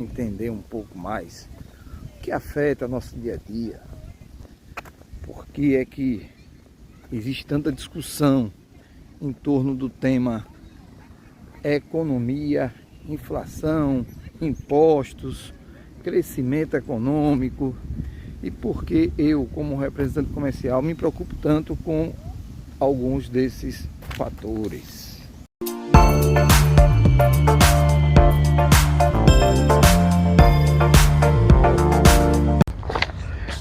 Entender um pouco mais o que afeta nosso dia a dia, por que é que existe tanta discussão em torno do tema economia, inflação, impostos, crescimento econômico, e por que eu, como representante comercial, me preocupo tanto com alguns desses fatores.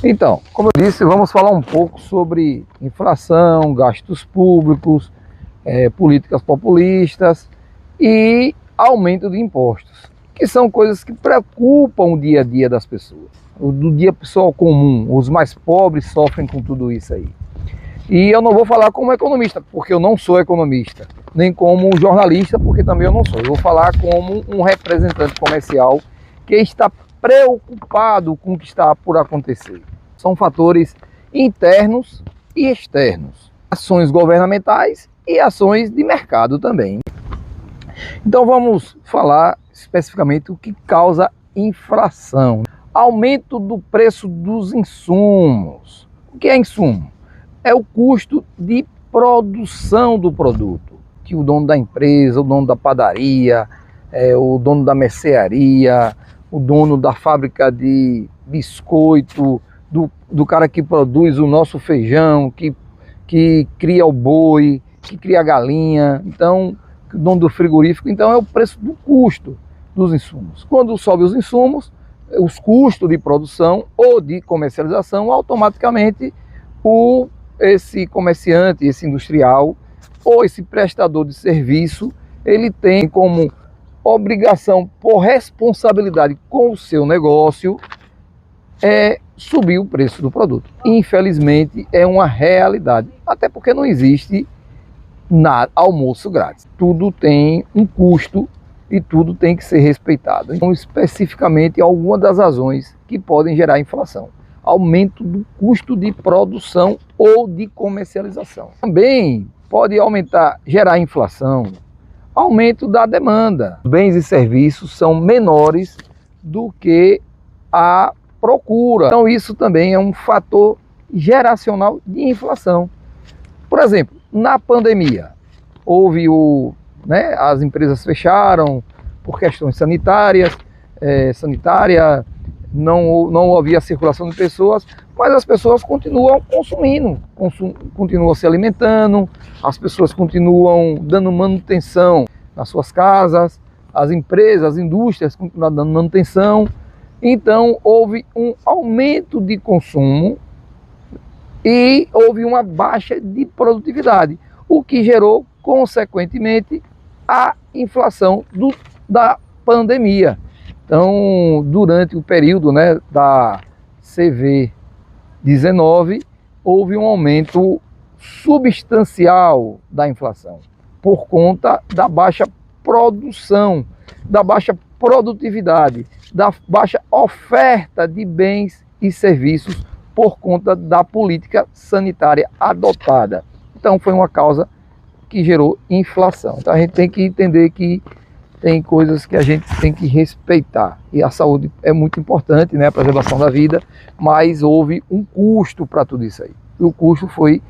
Então, como eu disse, vamos falar um pouco sobre inflação, gastos públicos, políticas populistas e aumento de impostos, que são coisas que preocupam o dia a dia das pessoas. Do dia pessoal comum, os mais pobres sofrem com tudo isso aí. E eu não vou falar como economista, porque eu não sou economista, nem como jornalista, porque também eu não sou. Eu vou falar como um representante comercial que está preocupado com o que está por acontecer. São fatores internos e externos, ações governamentais e ações de mercado também. Então vamos falar especificamente o que causa inflação. Aumento do preço dos insumos. O que é insumo? É o custo de produção do produto, que o dono da empresa, o dono da padaria, o dono da mercearia, o dono da fábrica de biscoito, do cara que produz o nosso feijão, que cria o boi, que cria a galinha, então, o dono do frigorífico. Então é o preço do custo dos insumos. Quando sobe os insumos, os custos de produção ou de comercialização, automaticamente esse comerciante, esse industrial ou esse prestador de serviço, ele tem como obrigação, por responsabilidade com o seu negócio, subir o preço do produto. Infelizmente é uma realidade, até porque não existe almoço grátis. Tudo tem um custo e tudo tem que ser respeitado. Então, especificamente, algumas das razões que podem gerar inflação: aumento do custo de produção ou de comercialização. Também pode gerar inflação, aumento da demanda. Os bens e serviços são menores do que a procura. Então isso também é um fator geracional de inflação. Por exemplo, na pandemia, houve as empresas fecharam por questões sanitárias, não havia circulação de pessoas, mas as pessoas continuam consumindo, continuam se alimentando, as pessoas continuam dando manutenção nas suas casas, as empresas, as indústrias continuam dando manutenção. Então houve um aumento de consumo e houve uma baixa de produtividade, o que gerou, consequentemente, a inflação da pandemia. Então, durante o período da CV19, houve um aumento substancial da inflação, por conta da baixa produção, da baixa produtividade, da baixa oferta de bens e serviços por conta da política sanitária adotada. Então foi uma causa que gerou inflação. Então a gente tem que entender que tem coisas que a gente tem que respeitar, e a saúde é muito importante, a preservação da vida, mas houve um custo para tudo isso aí. E o custo foi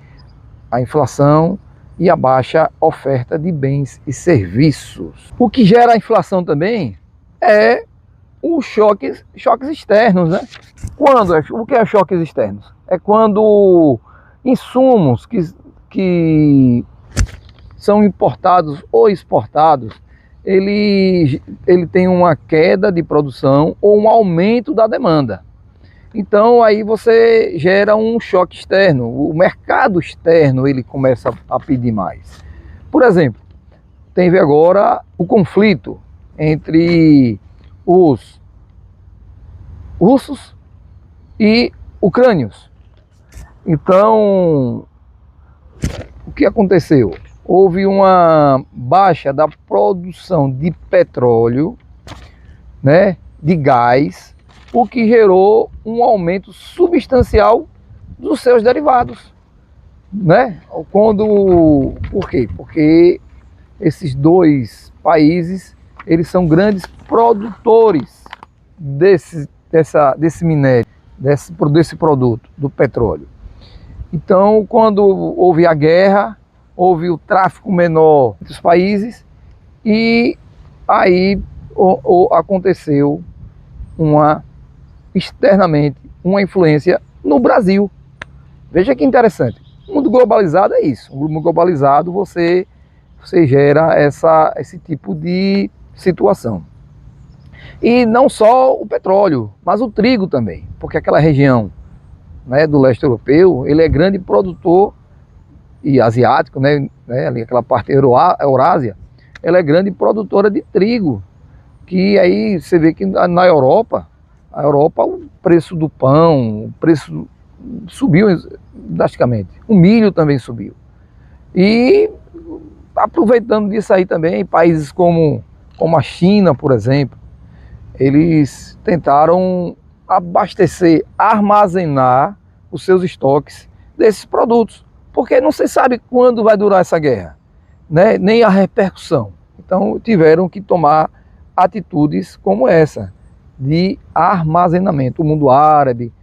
a inflação e a baixa oferta de bens e serviços. O que gera a inflação também é os choques externos, O que é choques externos? É quando insumos que são importados ou exportados, ele tem uma queda de produção ou um aumento da demanda. Então aí você gera um choque externo, o mercado externo ele começa a pedir mais. Por exemplo, teve agora o conflito entre os russos e ucrânios. Então, o que aconteceu? Houve uma baixa da produção de petróleo, de gás, o que gerou um aumento substancial dos seus derivados, Por quê? Porque esses dois países, eles são grandes produtores desse minério, desse produto, do petróleo. Então, quando houve a guerra, houve o tráfico menor entre os países e aí aconteceu externamente uma influência no Brasil. Veja que interessante. O mundo globalizado é isso. O mundo globalizado você gera esse tipo de situação. E não só o petróleo, mas o trigo também, porque aquela região, né, do leste europeu, ele é grande produtor, e asiático, né, ali aquela parte Eurásia, ela é grande produtora de trigo, que aí você vê que na Europa, o preço do pão, o preço subiu drasticamente, o milho também subiu. E aproveitando disso aí também, países como a China, por exemplo, eles tentaram abastecer, armazenar os seus estoques desses produtos, porque não se sabe quando vai durar essa guerra, né? Nem a repercussão. Então tiveram que tomar atitudes como essa, de armazenamento. O mundo árabe,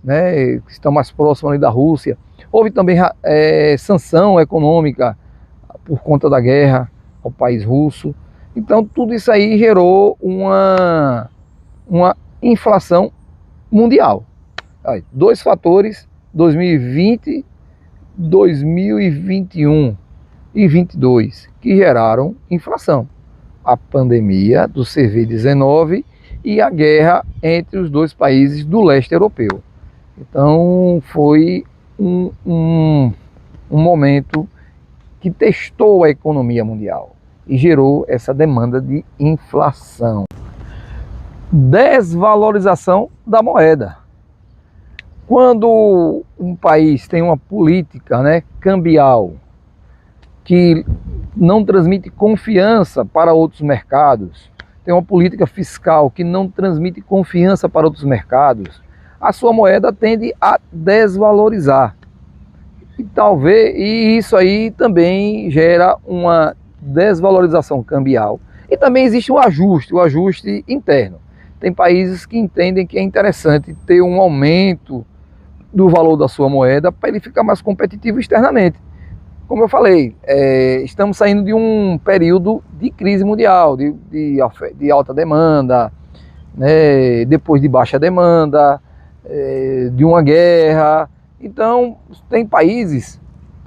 né, que estão mais próximos ali da Rússia. Houve também sanção econômica por conta da guerra ao país russo. Então tudo isso aí gerou uma inflação mundial. Aí, dois fatores, 2020, 2021 e 22, que geraram inflação. A pandemia do Covid-19 e a guerra entre os dois países do leste europeu. Então foi um momento que testou a economia mundial e gerou essa demanda de inflação. Desvalorização da moeda. Quando um país tem uma política, né, cambial que não transmite confiança para outros mercados, tem uma política fiscal que não transmite confiança para outros mercados, a sua moeda tende a desvalorizar. E isso aí também gera uma desvalorização cambial. E também existe o ajuste interno. Tem países que entendem que é interessante ter um aumento do valor da sua moeda para ele ficar mais competitivo externamente. Como eu falei, estamos saindo de um período de crise mundial, de alta demanda, né, depois de baixa demanda, de uma guerra. Então, tem países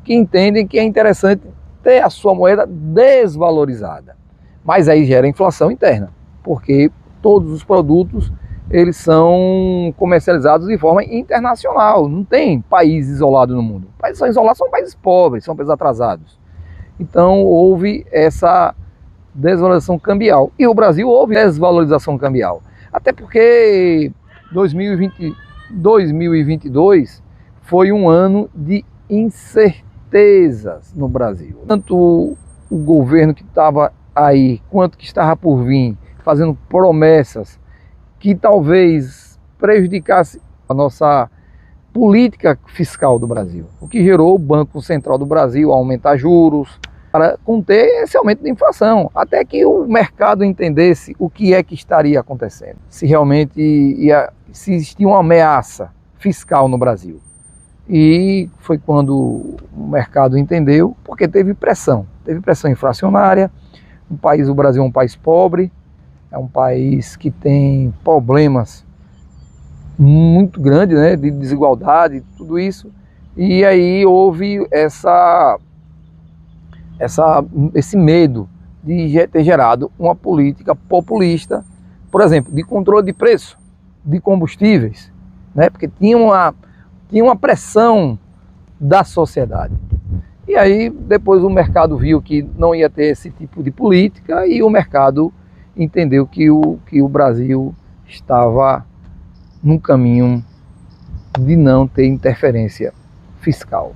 que entendem que é interessante ter a sua moeda desvalorizada. Mas aí gera inflação interna, porque todos os produtos eles são comercializados de forma internacional. Não tem país isolado no mundo. Países isolados são países pobres, são países atrasados. Então houve essa desvalorização cambial. E o Brasil houve desvalorização cambial. Até porque 2022 foi um ano de incertezas no Brasil. Tanto o governo que estava aí, quanto que estava por vir, fazendo promessas que talvez prejudicasse a nossa política fiscal do Brasil, o que gerou o Banco Central do Brasil a aumentar juros para conter esse aumento de inflação, até que o mercado entendesse o que é que estaria acontecendo, se realmente se existia uma ameaça fiscal no Brasil. E foi quando o mercado entendeu, porque teve pressão inflacionária. O Brasil é um país pobre, é um país que tem problemas muito grandes, né, de desigualdade, tudo isso. E aí houve esse medo de ter gerado uma política populista, por exemplo, de controle de preço de combustíveis, né, porque tinha uma pressão da sociedade. E aí depois o mercado viu que não ia ter esse tipo de política e o mercado entendeu que o Brasil estava num caminho de não ter interferência fiscal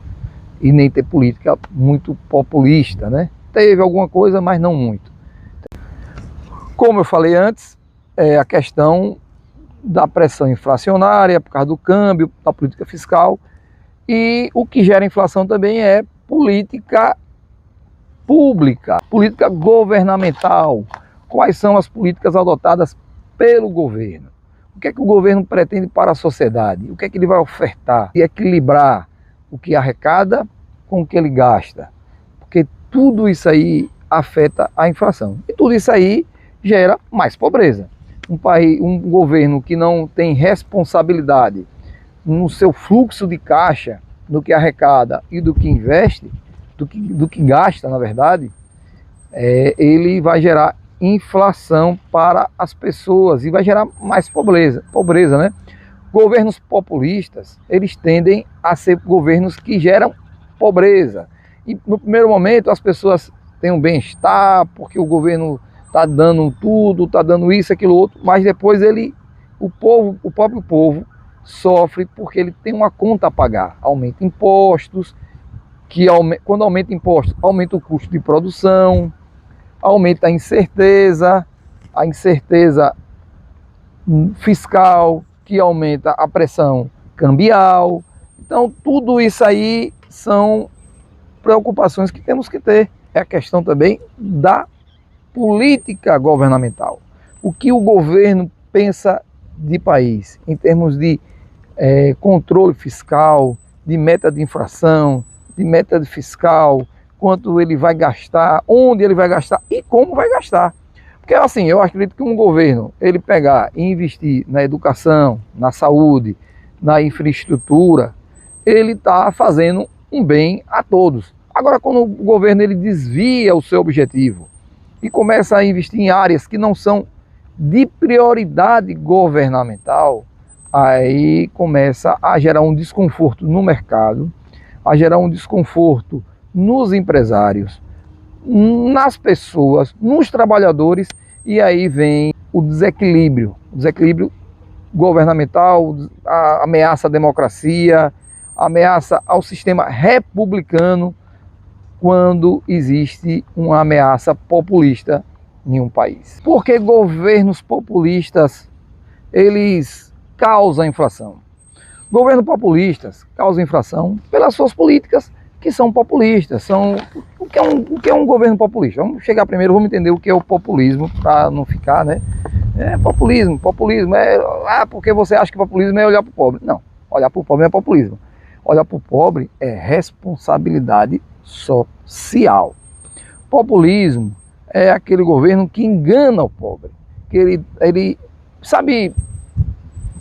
e nem ter política muito populista, né? Teve alguma coisa, mas não muito. Como eu falei antes, a questão da pressão inflacionária por causa do câmbio, da política fiscal, e o que gera inflação também é política pública, política governamental. Quais são as políticas adotadas pelo governo? O que é que o governo pretende para a sociedade? O que é que ele vai ofertar? E equilibrar o que arrecada com o que ele gasta. Porque tudo isso aí afeta a inflação. E tudo isso aí gera mais pobreza. Um governo que não tem responsabilidade no seu fluxo de caixa, do que arrecada e do que investe, do que gasta, na verdade, ele vai gerar inflação para as pessoas e vai gerar mais pobreza, né? Governos populistas, eles tendem a ser governos que geram pobreza. E no primeiro momento as pessoas têm um bem-estar, porque o governo está dando tudo, está dando isso, aquilo, outro, mas depois o próprio povo sofre porque ele tem uma conta a pagar. Aumenta impostos, quando aumenta impostos, aumenta o custo de produção, aumenta a incerteza fiscal, que aumenta a pressão cambial. Então, tudo isso aí são preocupações que temos que ter. É a questão também da política governamental. O que o governo pensa de país, em termos de controle fiscal, de meta de inflação, de meta de fiscal, quanto ele vai gastar, onde ele vai gastar e como vai gastar. Porque assim, eu acredito que um governo, ele pegar e investir na educação, na saúde, na infraestrutura, ele está fazendo um bem a todos. Agora, quando o governo ele desvia o seu objetivo e começa a investir em áreas que não são de prioridade governamental, aí começa a gerar um desconforto no mercado, a gerar um desconforto nos empresários, nas pessoas, nos trabalhadores, e aí vem o desequilíbrio governamental, a ameaça à democracia, a ameaça ao sistema republicano, quando existe uma ameaça populista em um país. Porque governos populistas, eles causam inflação. Governos populistas causam inflação pelas suas políticas que são populistas. O que é um governo populista? Vamos chegar primeiro, vamos entender o que é o populismo, para não ficar, né? Populismo porque você acha que populismo é olhar para o pobre. Não, olhar para o pobre não é populismo. Olhar para o pobre é responsabilidade social. Populismo é aquele governo que engana o pobre. Que ele sabe,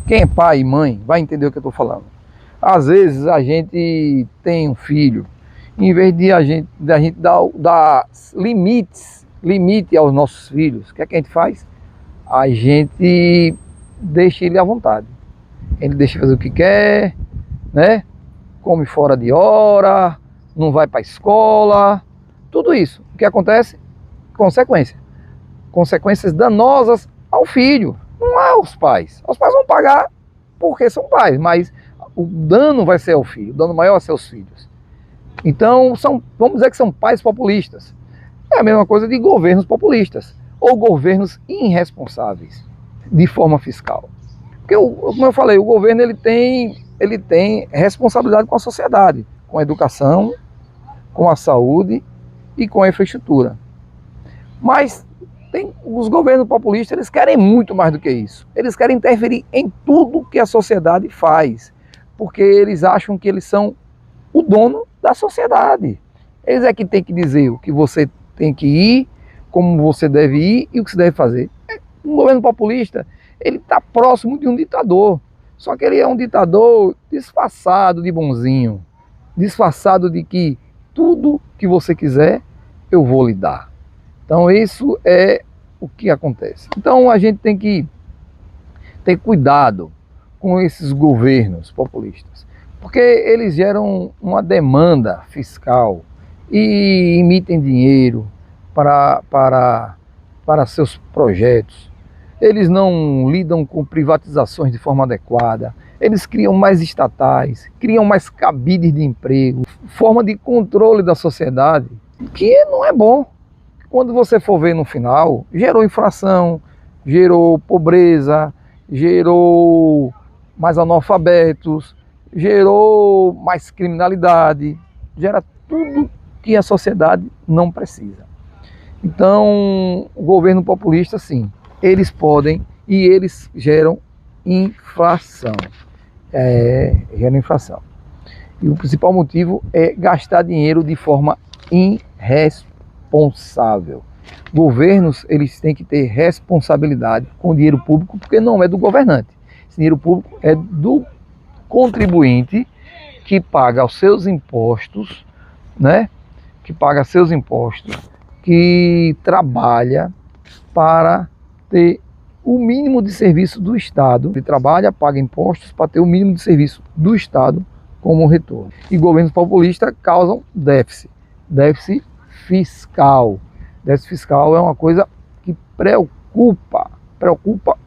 quem é pai e mãe vai entender o que eu estou falando. Às vezes a gente tem um filho, em vez de a gente dar limite aos nossos filhos, o que é que a gente faz? A gente deixa ele à vontade. Ele deixa fazer o que quer, né? Come fora de hora, não vai para a escola, tudo isso. O que acontece? Consequências danosas ao filho, não aos pais. Os pais vão pagar porque são pais, mas o dano vai ser ao filho, o dano maior vai ser aos filhos. Então, vamos dizer que são pais populistas. É a mesma coisa de governos populistas, ou governos irresponsáveis, de forma fiscal. Porque, como eu falei, o governo ele tem responsabilidade com a sociedade, com a educação, com a saúde e com a infraestrutura. Mas os governos populistas, eles querem muito mais do que isso. Eles querem interferir em tudo que a sociedade faz, porque eles acham que eles são o dono da sociedade. Eles é que tem que dizer o que você tem que ir, como você deve ir e o que você deve fazer. Um governo populista, ele está próximo de um ditador, só que ele é um ditador disfarçado de bonzinho, disfarçado de que tudo que você quiser, eu vou lhe dar. Então isso é o que acontece. Então a gente tem que ter cuidado com esses governos populistas, porque eles geram uma demanda fiscal e emitem dinheiro para seus projetos. Eles não lidam com privatizações de forma adequada, eles criam mais estatais, criam mais cabides de emprego, forma de controle da sociedade, que não é bom. Quando você for ver no final, gerou inflação, gerou pobreza, gerou mais analfabetos, gerou mais criminalidade, gera tudo que a sociedade não precisa. Então, o governo populista, sim, eles podem e eles geram inflação. Gera inflação. E o principal motivo é gastar dinheiro de forma irresponsável. Governos, eles têm que ter responsabilidade com o dinheiro público, porque não é do governante. Esse dinheiro público é do contribuinte que paga os seus impostos, né? Que paga seus impostos, que trabalha para ter o mínimo de serviço do Estado. Ele trabalha, paga impostos para ter o mínimo de serviço do Estado como retorno. E governos populistas causam déficit fiscal. Déficit fiscal é uma coisa que preocupa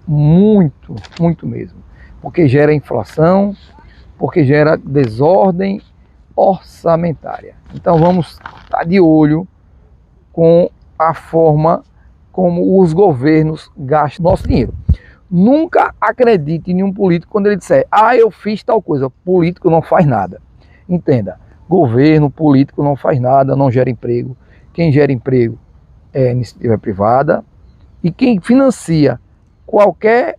muito, muito mesmo, porque gera inflação, porque gera desordem orçamentária. Então vamos estar de olho com a forma como os governos gastam nosso dinheiro. Nunca acredite em um político quando ele disser: ah, eu fiz tal coisa. Político não faz nada. Entenda, governo, político não faz nada, não gera emprego. Quem gera emprego é a iniciativa privada, e quem financia qualquer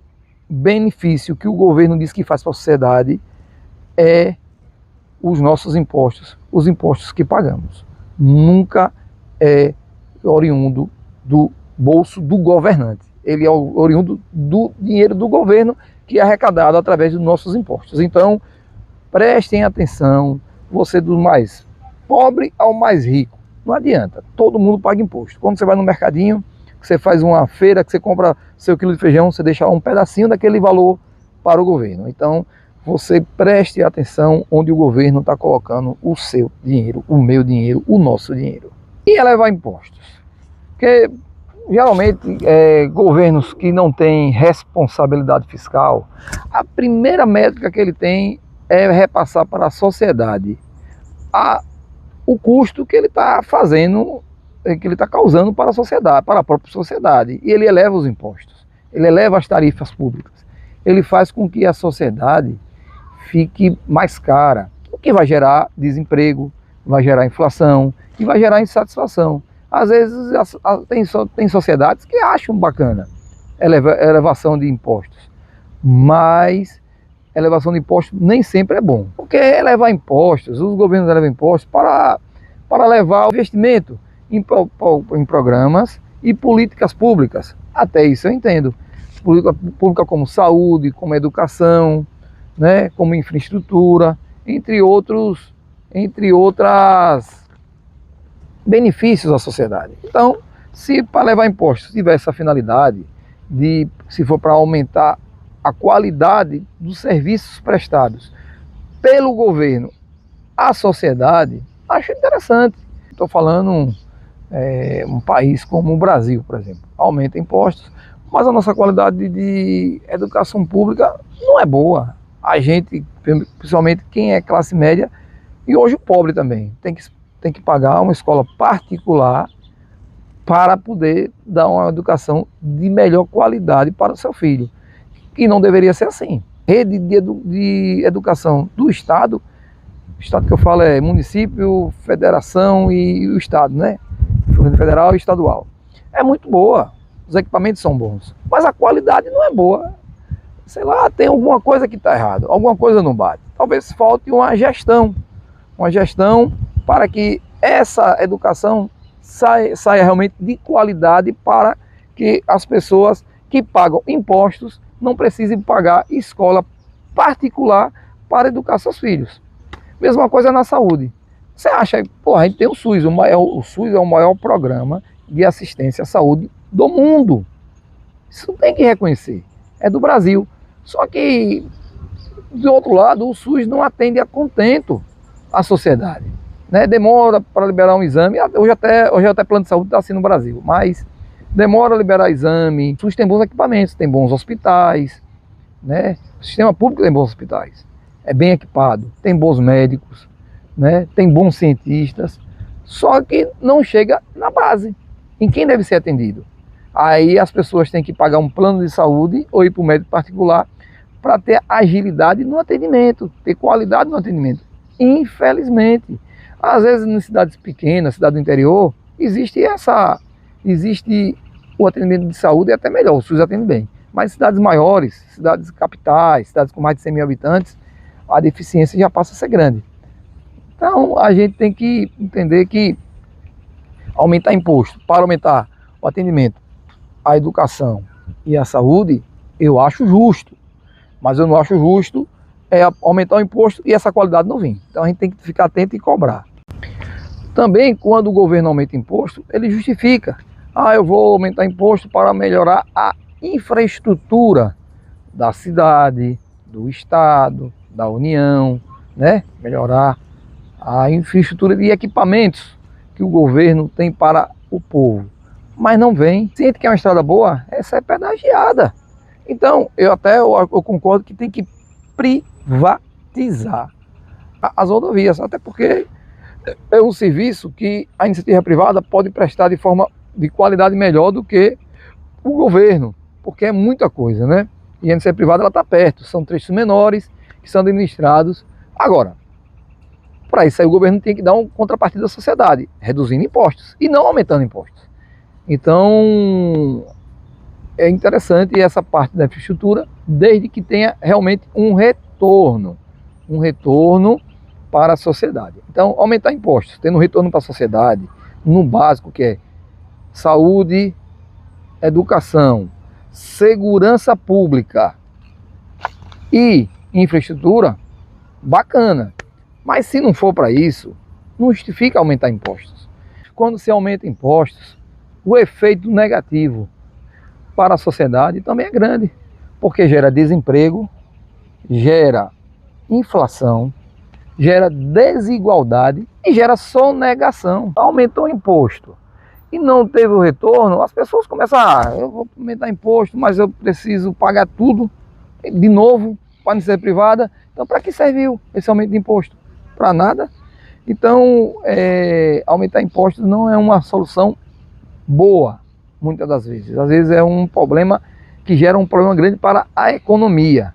benefício que o governo diz que faz para a sociedade é os nossos impostos, os impostos que pagamos. Nunca é oriundo do bolso do governante. Ele é oriundo do dinheiro do governo, que é arrecadado através dos nossos impostos. Então, prestem atenção, você do mais pobre ao mais rico. Não adianta, todo mundo paga imposto. Quando você vai no mercadinho, você faz uma feira, que você compra seu quilo de feijão, você deixa um pedacinho daquele valor para o governo. Então, você preste atenção onde o governo está colocando o seu dinheiro, o meu dinheiro, o nosso dinheiro. E elevar impostos. Porque, geralmente, governos que não têm responsabilidade fiscal, a primeira métrica que ele tem é repassar para a sociedade o custo que ele está fazendo, que ele está causando para a sociedade, para a própria sociedade. E ele eleva os impostos, ele eleva as tarifas públicas, ele faz com que a sociedade fique mais cara, o que vai gerar desemprego, vai gerar inflação e vai gerar insatisfação. Às vezes tem sociedades que acham bacana elevação de impostos, mas elevação de impostos nem sempre é bom. Porque elevar impostos, os governos elevam impostos para levar o investimento em programas e políticas públicas. Até isso eu entendo. Política pública como saúde, como educação, né, como infraestrutura, entre outros benefícios à sociedade. Então, se para levar impostos tiver essa finalidade, se for para aumentar a qualidade dos serviços prestados pelo governo à sociedade, acho interessante. Estou falando um país como o Brasil, por exemplo, aumenta impostos, mas a nossa qualidade de educação pública não é boa. A gente, principalmente quem é classe média, e hoje o pobre também, tem que pagar uma escola particular para poder dar uma educação de melhor qualidade para o seu filho. E não deveria ser assim. Rede de educação do Estado, o Estado que eu falo é município, federação e o Estado, né? Federal e estadual. É muito boa, os equipamentos são bons, mas a qualidade não é boa. Sei lá, tem alguma coisa que está errado, alguma coisa não bate. Talvez falte uma gestão para que essa educação saia realmente de qualidade, para que as pessoas que pagam impostos não precisem pagar escola particular para educar seus filhos. Mesma coisa na saúde. Você acha, a gente tem o SUS, o SUS é o maior programa de assistência à saúde do mundo. Isso tem que reconhecer, é do Brasil. Só que, do outro lado, o SUS não atende a contento a sociedade, né? Demora para liberar um exame. Hoje até plano de saúde está assim no Brasil, mas demora a liberar exame. O SUS tem bons equipamentos, tem bons hospitais, né? O sistema público tem bons hospitais, é bem equipado, tem bons médicos, né? Tem bons cientistas, só que não chega na base, em quem deve ser atendido. Aí as pessoas têm que pagar um plano de saúde ou ir para o médico particular para ter agilidade no atendimento, ter qualidade no atendimento. Infelizmente, às vezes em cidades pequenas, cidade do interior, existe o atendimento de saúde, é até melhor, o SUS atende bem. Mas cidades maiores, cidades capitais, cidades com mais de 100 mil habitantes, a deficiência já passa a ser grande. Então a gente tem que entender que aumentar imposto para aumentar o atendimento, a educação e a saúde, eu acho justo. Mas eu não acho justo aumentar o imposto e essa qualidade não vir. Então a gente tem que ficar atento e cobrar. Também, quando o governo aumenta imposto, ele justifica. Eu vou aumentar imposto para melhorar a infraestrutura da cidade, do estado, da União, né? Melhorar a infraestrutura de equipamentos que o governo tem para o povo. Mas não vem. Sente que é uma estrada boa, essa é pedagiada. Então, eu concordo que tem que privatizar as rodovias, até porque é um serviço que a iniciativa privada pode prestar de qualidade melhor do que o governo, porque é muita coisa, né? E a iniciativa privada ela está perto, são trechos menores que são administrados. Agora, para isso aí o governo tem que dar uma contrapartida à sociedade, reduzindo impostos e não aumentando impostos. Então, é interessante essa parte da infraestrutura, desde que tenha realmente um retorno para a sociedade. Então, aumentar impostos, tendo um retorno para a sociedade, no básico que é saúde, educação, segurança pública e infraestrutura, bacana. Mas se não for para isso, não justifica aumentar impostos. Quando se aumenta impostos, o efeito negativo para a sociedade também é grande, porque gera desemprego, gera inflação, gera desigualdade e gera sonegação. Aumentou o imposto e não teve o retorno, as pessoas começam eu vou aumentar imposto, mas eu preciso pagar tudo de novo para a iniciativa privada. Então, para que serviu esse aumento de imposto? Para nada. Então, aumentar impostos não é uma solução boa, muitas das vezes. Às vezes é um problema que gera um problema grande para a economia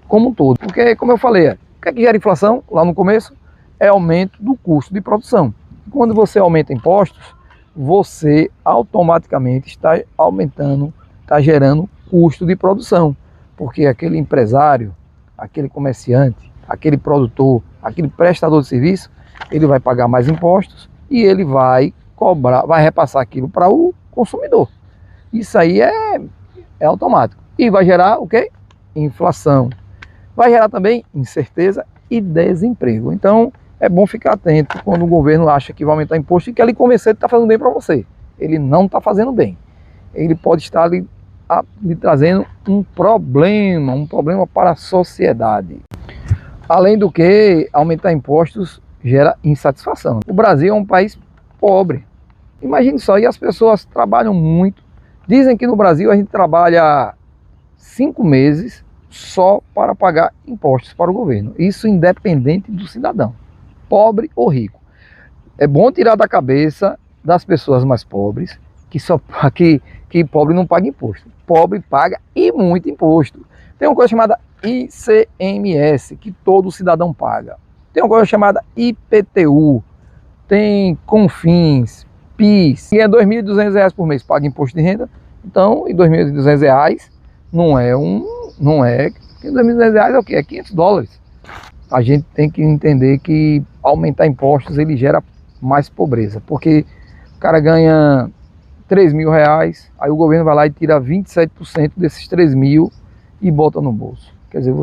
como um todo. Porque, como eu falei, o que é que gera inflação lá no começo? É aumento do custo de produção. Quando você aumenta impostos, você automaticamente está aumentando, está gerando custo de produção. Porque aquele empresário, aquele comerciante, aquele produtor, aquele prestador de serviço, ele vai pagar mais impostos e ele vai cobrar, vai repassar aquilo para o consumidor. Isso aí é automático. E vai gerar o quê? Inflação. Vai gerar também incerteza e desemprego. Então, é bom ficar atento quando o governo acha que vai aumentar imposto e quer lhe convencer que está fazendo bem para você. Ele não está fazendo bem. Ele pode estar lhe trazendo um problema para a sociedade. Além do que, aumentar impostos gera insatisfação. O Brasil é um país pobre. Imagine só, e as pessoas trabalham muito. Dizem que no Brasil a gente trabalha 5 meses só para pagar impostos para o governo. Isso independente do cidadão, pobre ou rico. É bom tirar da cabeça das pessoas mais pobres que pobre não paga imposto. Pobre paga e muito imposto. Tem uma coisa chamada ICMS, que todo cidadão paga. Tem uma coisa chamada IPTU, tem Confins, PIS, e é R$ 2.200 por mês paga imposto de renda. Então, em R$ 2.200 não é R$ 2.200 é o quê? É $500. A gente tem que entender que aumentar impostos ele gera mais pobreza, porque o cara ganha R$ 3.000, aí o governo vai lá e tira 27% desses 3.000 e bota no bolso. Quer dizer,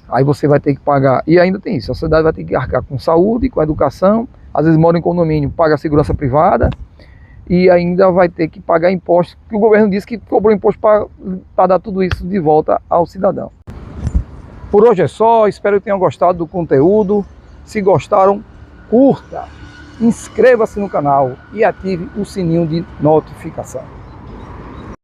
aí você vai ter que pagar, e ainda tem isso, a sociedade vai ter que arcar com saúde, com educação, às vezes mora em condomínio, paga a segurança privada, e ainda vai ter que pagar impostos, que o governo disse que cobrou imposto para dar tudo isso de volta ao cidadão. Por hoje é só, espero que tenham gostado do conteúdo. Se gostaram, curta, inscreva-se no canal e ative o sininho de notificação.